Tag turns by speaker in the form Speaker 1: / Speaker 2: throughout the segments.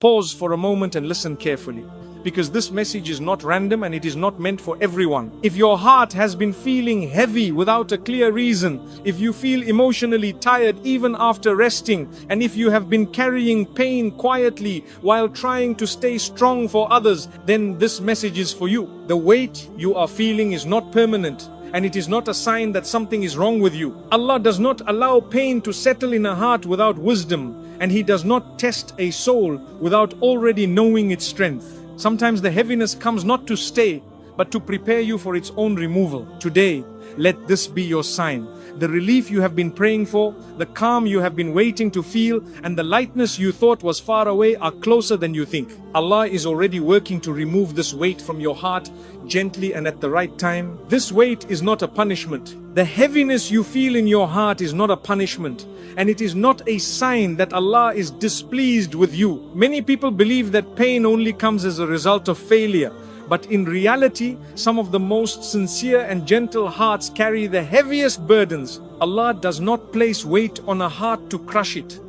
Speaker 1: Pause for a moment and listen carefully, because this message is not random and it is not meant for everyone. If your heart has been feeling heavy without a clear reason, if you feel emotionally tired even after resting, and if you have been carrying pain quietly while trying to stay strong for others, then this message is for you. The weight you are feeling is not permanent, and it is not a sign that something is wrong with you. Allah does not allow pain to settle in a heart without wisdom, and He does not test a soul without already knowing its strength. Sometimes the heaviness comes not to stay, but to prepare you for its own removal. Today, let this be your sign. The relief you have been praying for, the calm you have been waiting to feel, and the lightness you thought was far away are closer than you think. Allah is already working to remove this weight from your heart, gently and at the right time. This weight is not a punishment. The heaviness you feel in your heart is not a punishment, and it is not a sign that Allah is displeased with you. Many people believe that pain only comes as a result of failure. But in reality, some of the most sincere and gentle hearts carry the heaviest burdens. Allah does not place weight on a heart to crush it.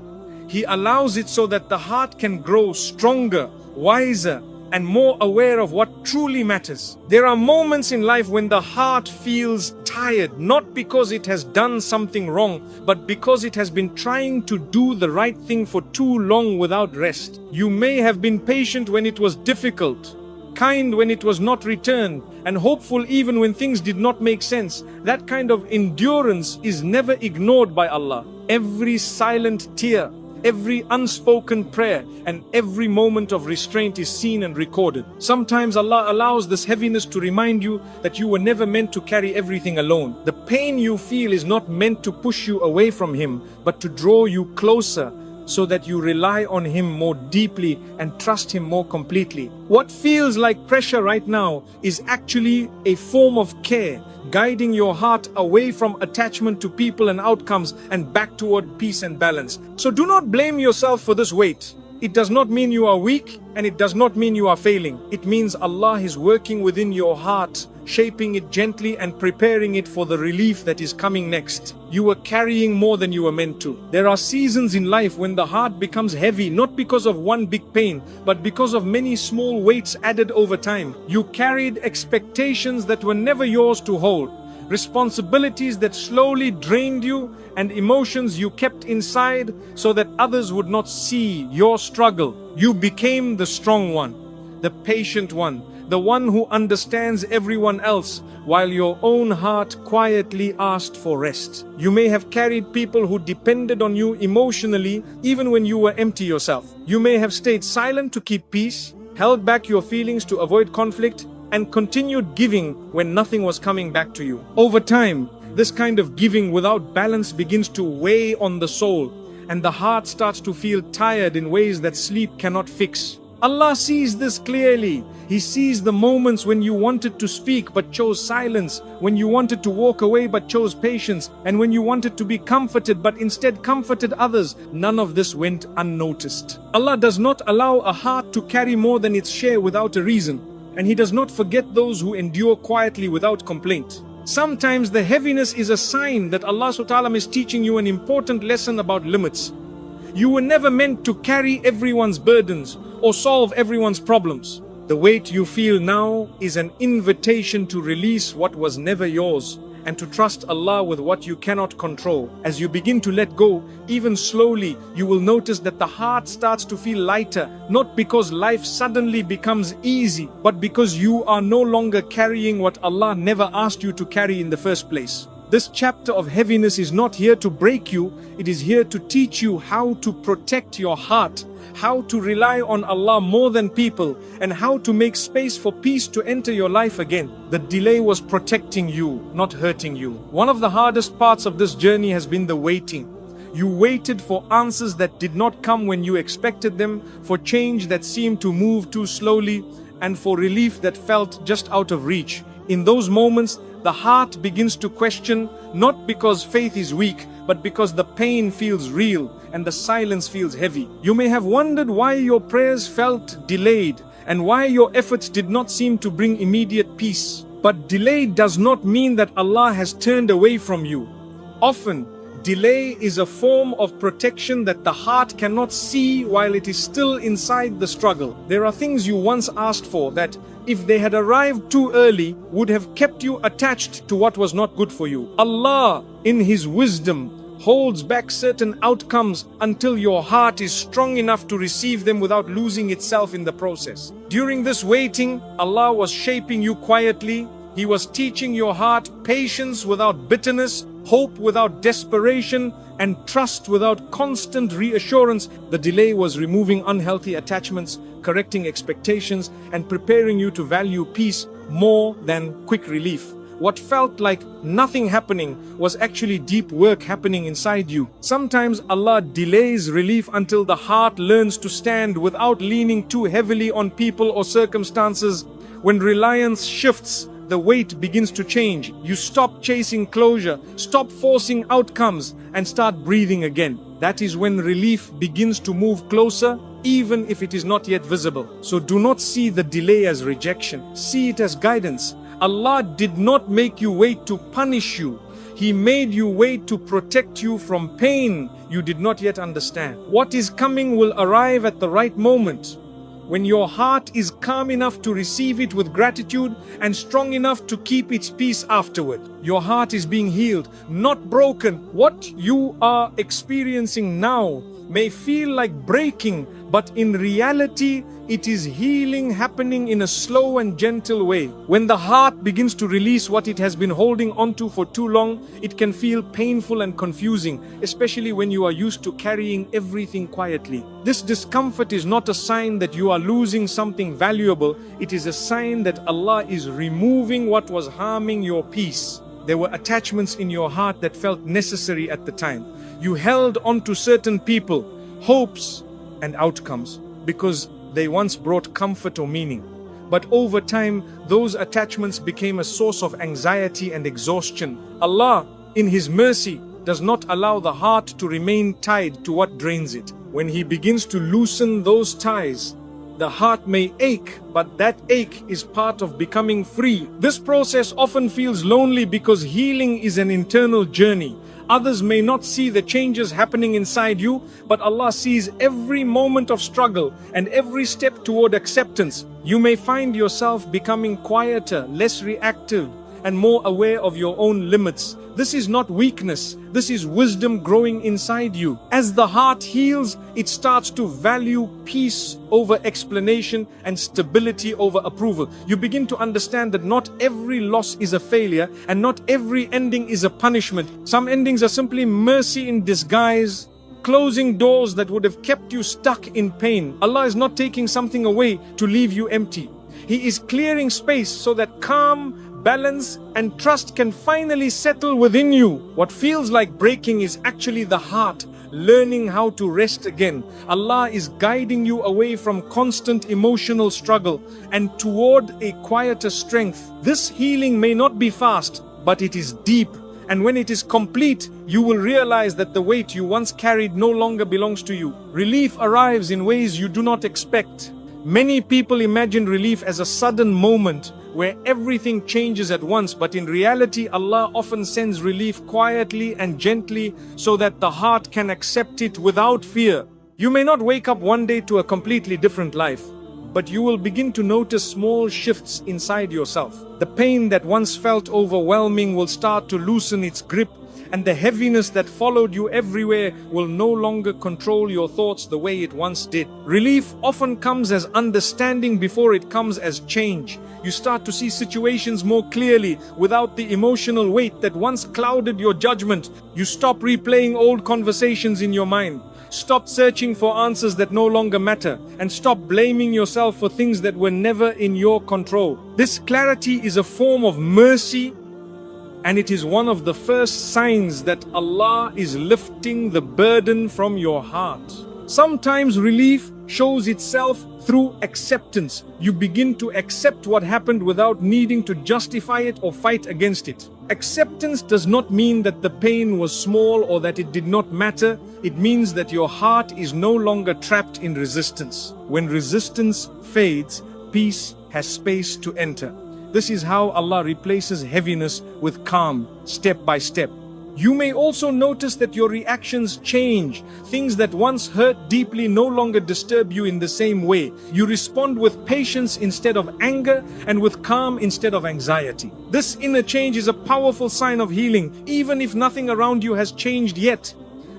Speaker 1: He allows it so that the heart can grow stronger, wiser, and more aware of what truly matters. There are moments in life when the heart feels tired, not because it has done something wrong, but because it has been trying to do the right thing for too long without rest. You may have been patient when it was difficult, kind when it was not returned, and hopeful even when things did not make sense. That kind of endurance is never ignored by Allah. Every silent tear, every unspoken prayer, and every moment of restraint is seen and recorded. Sometimes Allah allows this heaviness to remind you that you were never meant to carry everything alone. The pain you feel is not meant to push you away from Him, but to draw you closer, so that you rely on Him more deeply and trust Him more completely. What feels like pressure right now is actually a form of care, guiding your heart away from attachment to people and outcomes and back toward peace and balance. So do not blame yourself for this weight. It does not mean you are weak, and it does not mean you are failing. It means Allah is working within your heart, shaping it gently and preparing it for the relief that is coming next. You are carrying more than you were meant to. There are seasons in life when the heart becomes heavy, not because of one big pain, but because of many small weights added over time. You carried expectations that were never yours to hold, responsibilities that slowly drained you, and emotions you kept inside so that others would not see your struggle. You became the strong one, the patient one, the one who understands everyone else, while your own heart quietly asked for rest. You may have carried people who depended on you emotionally even when you were empty yourself. You may have stayed silent to keep peace, held back your feelings to avoid conflict, and continued giving when nothing was coming back to you. Over time, this kind of giving without balance begins to weigh on the soul, and the heart starts to feel tired in ways that sleep cannot fix. Allah sees this clearly. He sees the moments when you wanted to speak but chose silence, when you wanted to walk away but chose patience, and when you wanted to be comforted but instead comforted others. None of this went unnoticed. Allah does not allow a heart to carry more than its share without a reason, and He does not forget those who endure quietly without complaint. Sometimes the heaviness is a sign that Allah SWT is teaching you an important lesson about limits. You were never meant to carry everyone's burdens or solve everyone's problems. The weight you feel now is an invitation to release what was never yours and to trust Allah with what you cannot control. As you begin to let go, even slowly, you will notice that the heart starts to feel lighter, not because life suddenly becomes easy, but because you are no longer carrying what Allah never asked you to carry in the first place. This chapter of heaviness is not here to break you, it is here to teach you how to protect your heart, how to rely on Allah more than people, and how to make space for peace to enter your life again. The delay was protecting you, not hurting you. One of the hardest parts of this journey has been the waiting. You waited for answers that did not come when you expected them, for change that seemed to move too slowly, and for relief that felt just out of reach. In those moments, the heart begins to question, not because faith is weak, but because the pain feels real and the silence feels heavy. You may have wondered why your prayers felt delayed and why your efforts did not seem to bring immediate peace. But delay does not mean that Allah has turned away from you. Often, Delay is a form of protection that the heart cannot see while it is still inside the struggle. There are things you once asked for that, if they had arrived too early, would have kept you attached to what was not good for you. Allah, in His wisdom, holds back certain outcomes until your heart is strong enough to receive them without losing itself in the process. During this waiting, Allah was shaping you quietly. He was teaching your heart patience without bitterness, hope without desperation, and trust without constant reassurance. The delay was removing unhealthy attachments, correcting expectations, and preparing you to value peace more than quick relief. What felt like nothing happening was actually deep work happening inside you. Sometimes Allah delays relief until the heart learns to stand without leaning too heavily on people or circumstances. When reliance shifts, the weight begins to change. You stop chasing closure, stop forcing outcomes, and start breathing again. That is when relief begins to move closer, even if it is not yet visible. So do not see the delay as rejection. See it as guidance. Allah did not make you wait to punish you. He made you wait to protect you from pain you did not yet understand. What is coming will arrive at the right moment, when your heart is calm enough to receive it with gratitude and strong enough to keep its peace afterward. Your heart is being healed, not broken. What you are experiencing now may feel like breaking, but in reality, it is healing happening in a slow and gentle way. When the heart begins to release what it has been holding onto for too long, it can feel painful and confusing, especially when you are used to carrying everything quietly. This discomfort is not a sign that you are losing something valuable. It is a sign that Allah is removing what was harming your peace. There were attachments in your heart that felt necessary at the time. You held on to certain people, hopes, and outcomes because they once brought comfort or meaning. But over time, those attachments became a source of anxiety and exhaustion. Allah, in His mercy, does not allow the heart to remain tied to what drains it. When He begins to loosen those ties, the heart may ache, but that ache is part of becoming free. This process often feels lonely because healing is an internal journey. Others may not see the changes happening inside you, but Allah sees every moment of struggle and every step toward acceptance. You may find yourself becoming quieter, less reactive, and more aware of your own limits. This is not weakness, this is wisdom growing inside you. As the heart heals, it starts to value peace over explanation and stability over approval. You begin to understand that not every loss is a failure and not every ending is a punishment. Some endings are simply mercy in disguise, closing doors that would have kept you stuck in pain. Allah is not taking something away to leave you empty. He is clearing space so that calm, balance, and trust can finally settle within you. What feels like breaking is actually the heart learning how to rest again. Allah is guiding you away from constant emotional struggle and toward a quieter strength. This healing may not be fast, but it is deep. And when it is complete, you will realize that the weight you once carried no longer belongs to you. Relief arrives in ways you do not expect. Many people imagine relief as a sudden moment where everything changes at once, but in reality, Allah often sends relief quietly and gently so that the heart can accept it without fear. You may not wake up one day to a completely different life, but you will begin to notice small shifts inside yourself. The pain that once felt overwhelming will start to loosen its grip, and the heaviness that followed you everywhere will no longer control your thoughts the way it once did. Relief often comes as understanding before it comes as change. You start to see situations more clearly without the emotional weight that once clouded your judgment. You stop replaying old conversations in your mind. Stop searching for answers that no longer matter, and stop blaming yourself for things that were never in your control. This clarity is a form of mercy, and it is one of the first signs that Allah is lifting the burden from your heart. Sometimes relief shows itself through acceptance. You begin to accept what happened without needing to justify it or fight against it. Acceptance does not mean that the pain was small or that it did not matter. It means that your heart is no longer trapped in resistance. When resistance fades, peace has space to enter. This is how Allah replaces heaviness with calm, step by step. You may also notice that your reactions change. Things that once hurt deeply no longer disturb you in the same way. You respond with patience instead of anger and with calm instead of anxiety. This inner change is a powerful sign of healing, even if nothing around you has changed yet.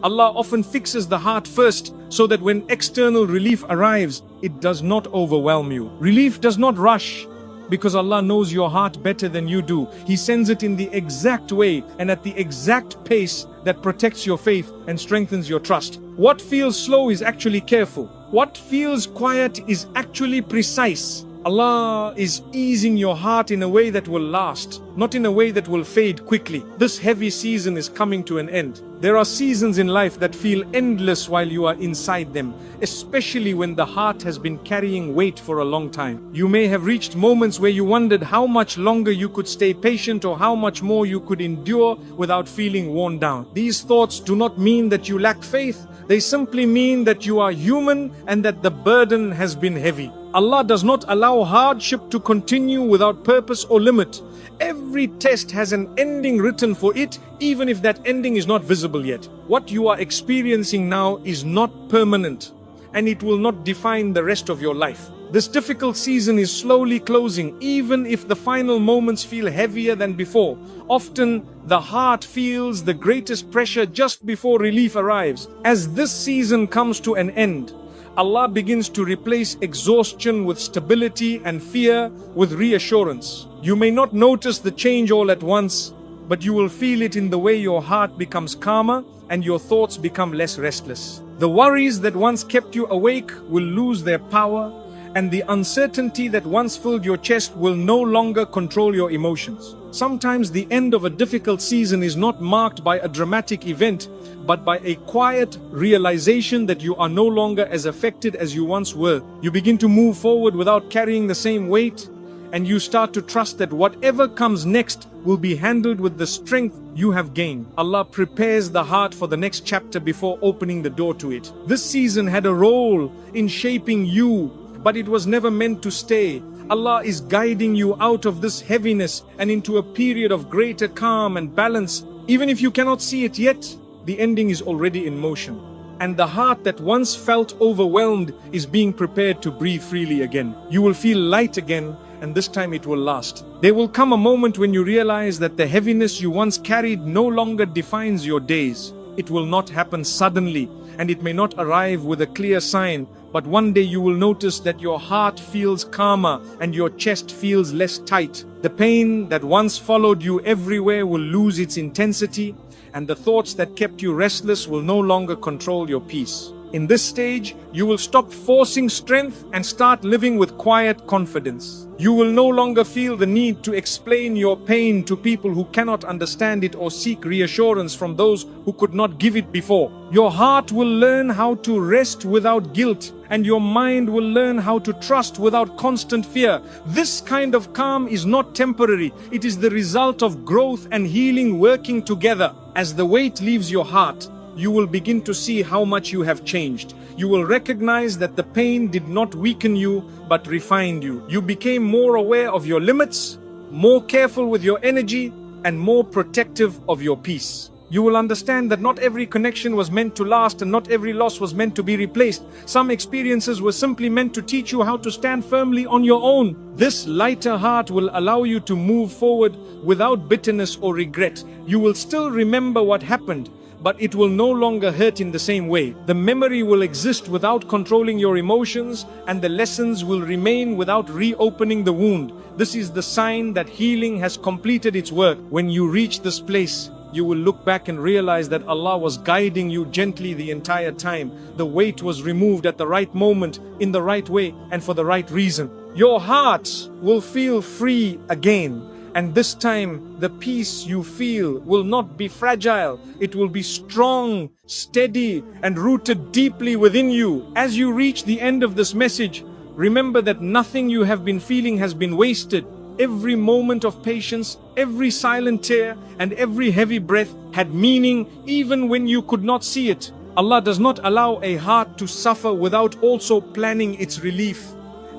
Speaker 1: Allah often fixes the heart first so that when external relief arrives, it does not overwhelm you. Relief does not rush, because Allah knows your heart better than you do. He sends it in the exact way and at the exact pace that protects your faith and strengthens your trust. What feels slow is actually careful. What feels quiet is actually precise. Allah is easing your heart in a way that will last, not in a way that will fade quickly. This heavy season is coming to an end. There are seasons in life that feel endless while you are inside them, especially when the heart has been carrying weight for a long time. You may have reached moments where you wondered how much longer you could stay patient or how much more you could endure without feeling worn down. These thoughts do not mean that you lack faith. They simply mean that you are human and that the burden has been heavy. Allah does not allow hardship to continue without purpose or limit. Every test has an ending written for it, even if that ending is not visible yet. What you are experiencing now is not permanent, and it will not define the rest of your life. This difficult season is slowly closing, even if the final moments feel heavier than before. Often, the heart feels the greatest pressure just before relief arrives. As this season comes to an end, Allah begins to replace exhaustion with stability and fear with reassurance. You may not notice the change all at once, but you will feel it in the way your heart becomes calmer and your thoughts become less restless. The worries that once kept you awake will lose their power, and the uncertainty that once filled your chest will no longer control your emotions. Sometimes the end of a difficult season is not marked by a dramatic event, but by a quiet realization that you are no longer as affected as you once were. You begin to move forward without carrying the same weight, and you start to trust that whatever comes next will be handled with the strength you have gained. Allah prepares the heart for the next chapter before opening the door to it. This season had a role in shaping you, but it was never meant to stay. Allah is guiding you out of this heaviness and into a period of greater calm and balance. Even if you cannot see it yet, the ending is already in motion. And the heart that once felt overwhelmed is being prepared to breathe freely again. You will feel light again, and this time it will last. There will come a moment when you realize that the heaviness you once carried no longer defines your days. It will not happen suddenly, and it may not arrive with a clear sign, but one day you will notice that your heart feels calmer and your chest feels less tight. The pain that once followed you everywhere will lose its intensity, and the thoughts that kept you restless will no longer control your peace. In this stage, you will stop forcing strength and start living with quiet confidence. You will no longer feel the need to explain your pain to people who cannot understand it or seek reassurance from those who could not give it before. Your heart will learn how to rest without guilt, and your mind will learn how to trust without constant fear. This kind of calm is not temporary. It is the result of growth and healing working together. As the weight leaves your heart, you will begin to see how much you have changed. You will recognize that the pain did not weaken you, but refined you. You became more aware of your limits, more careful with your energy, and more protective of your peace. You will understand that not every connection was meant to last, and not every loss was meant to be replaced. Some experiences were simply meant to teach you how to stand firmly on your own. This lighter heart will allow you to move forward without bitterness or regret. You will still remember what happened, but it will no longer hurt in the same way. The memory will exist without controlling your emotions, and the lessons will remain without reopening the wound. This is the sign that healing has completed its work. When you reach this place, you will look back and realize that Allah was guiding you gently the entire time. The weight was removed at the right moment, in the right way, and for the right reason. Your heart will feel free again. And this time, the peace you feel will not be fragile. It will be strong, steady, and rooted deeply within you. As you reach the end of this message, remember that nothing you have been feeling has been wasted. Every moment of patience, every silent tear, and every heavy breath had meaning even when you could not see it. Allah does not allow a heart to suffer without also planning its relief.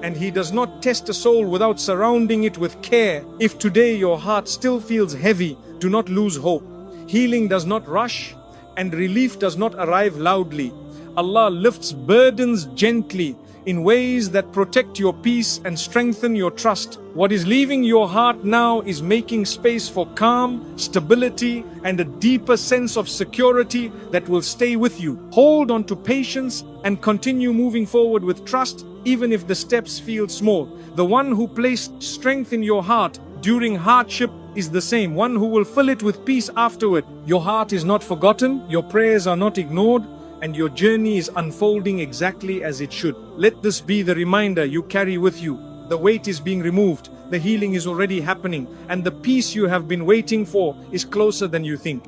Speaker 1: And He does not test a soul without surrounding it with care. If today your heart still feels heavy, do not lose hope. Healing does not rush and relief does not arrive loudly. Allah lifts burdens gently in ways that protect your peace and strengthen your trust. What is leaving your heart now is making space for calm, stability, and a deeper sense of security that will stay with you. Hold on to patience and continue moving forward with trust, even if the steps feel small. The one who placed strength in your heart during hardship is the same one who will fill it with peace afterward. Your heart is not forgotten, your prayers are not ignored, and your journey is unfolding exactly as it should. Let this be the reminder you carry with you. The weight is being removed, the healing is already happening, and the peace you have been waiting for is closer than you think.